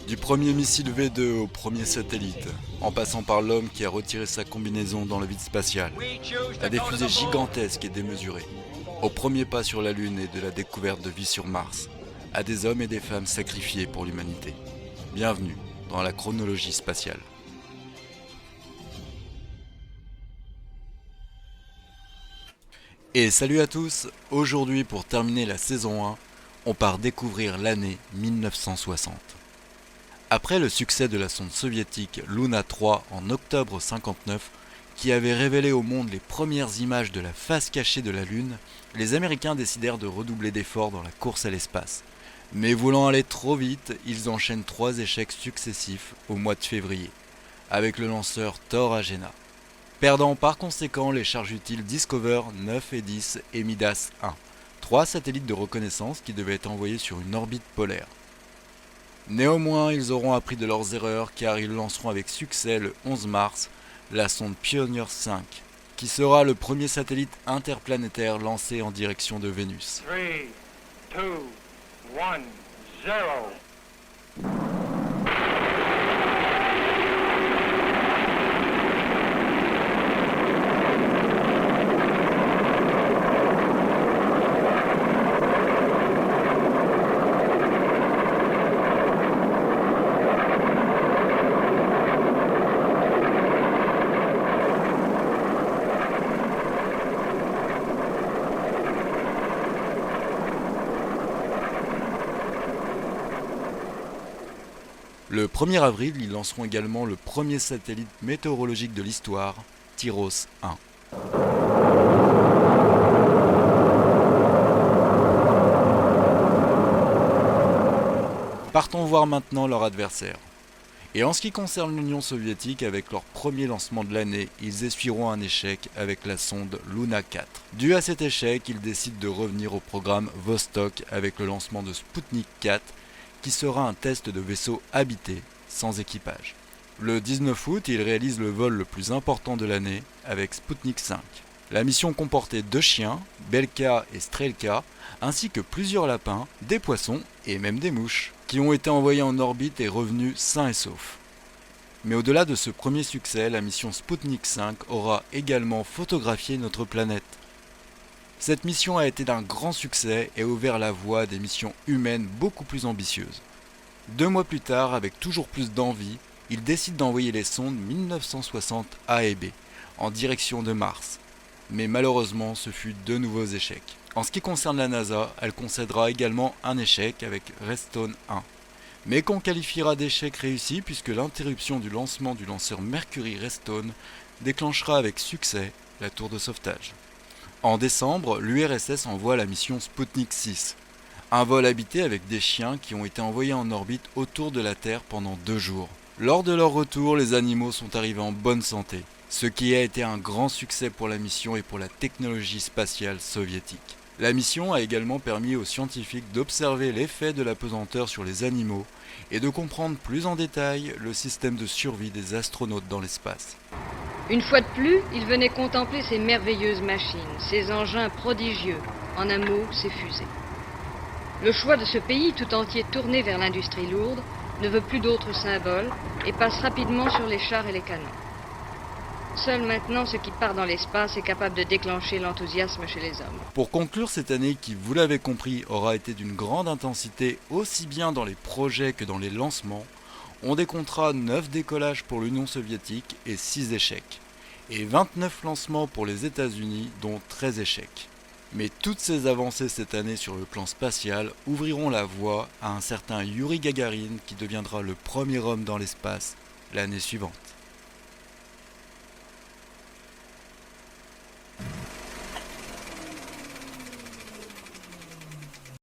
Du premier missile V2 au premier satellite, en passant par l'homme qui a retiré sa combinaison dans le vide spatial, à des fusées gigantesques et démesurées, au premier pas sur la Lune et de la découverte de vie sur Mars, à des hommes et des femmes sacrifiés pour l'humanité. Bienvenue dans la chronologie spatiale. Et salut à tous, aujourd'hui pour terminer la saison 1, on part découvrir l'année 1960. Après le succès de la sonde soviétique Luna 3 en octobre 59, qui avait révélé au monde les premières images de la face cachée de la Lune, les Américains décidèrent de redoubler d'efforts dans la course à l'espace. Mais voulant aller trop vite, ils enchaînent 3 échecs successifs au mois de février, avec le lanceur Thor Agena, perdant par conséquent les charges utiles Discover 9 et 10 et Midas 1, 3 satellites de reconnaissance qui devaient être envoyés sur une orbite polaire. Néanmoins, ils auront appris de leurs erreurs car ils lanceront avec succès le 11 mars la sonde Pioneer 5, qui sera le premier satellite interplanétaire lancé en direction de Vénus. 3, 2, 1, 0. Le 1er avril, ils lanceront également le premier satellite météorologique de l'histoire, Tyros 1. Partons voir maintenant leur adversaire. Et en ce qui concerne l'Union soviétique, avec leur premier lancement de l'année, ils essuieront un échec avec la sonde Luna 4. Dû à cet échec, ils décident de revenir au programme Vostok avec le lancement de Sputnik 4, qui sera un test de vaisseau habité, sans équipage. Le 19 août, ils réalisent le vol le plus important de l'année avec Sputnik 5. La mission comportait 2 chiens, Belka et Strelka, ainsi que plusieurs lapins, des poissons et même des mouches, qui ont été envoyés en orbite et revenus sains et saufs. Mais au-delà de ce premier succès, la mission Sputnik 5 aura également photographié notre planète. Cette mission a été d'un grand succès et a ouvert la voie à des missions humaines beaucoup plus ambitieuses. 2 mois plus tard, avec toujours plus d'envie, ils décident d'envoyer les sondes 1960 A et B en direction de Mars. Mais malheureusement, ce fut 2 nouveaux échecs. En ce qui concerne la NASA, elle concédera également un échec avec Redstone 1, mais qu'on qualifiera d'échec réussi puisque l'interruption du lancement du lanceur Mercury Redstone déclenchera avec succès la tour de sauvetage. En décembre, l'URSS envoie la mission Sputnik 6, un vol habité avec des chiens qui ont été envoyés en orbite autour de la Terre pendant 2 jours. Lors de leur retour, les animaux sont arrivés en bonne santé, ce qui a été un grand succès pour la mission et pour la technologie spatiale soviétique. La mission a également permis aux scientifiques d'observer l'effet de la pesanteur sur les animaux et de comprendre plus en détail le système de survie des astronautes dans l'espace. Une fois de plus, il venait contempler ces merveilleuses machines, ces engins prodigieux, en un mot, ces fusées. Le choix de ce pays tout entier tourné vers l'industrie lourde ne veut plus d'autres symboles et passe rapidement sur les chars et les canons. Seul maintenant ce qui part dans l'espace est capable de déclencher l'enthousiasme chez les hommes. Pour conclure cette année qui, vous l'avez compris, aura été d'une grande intensité aussi bien dans les projets que dans les lancements, on décomptera 9 décollages pour l'Union soviétique et 6 échecs, et 29 lancements pour les États-Unis dont 13 échecs. Mais toutes ces avancées cette année sur le plan spatial ouvriront la voie à un certain Yuri Gagarin qui deviendra le premier homme dans l'espace l'année suivante.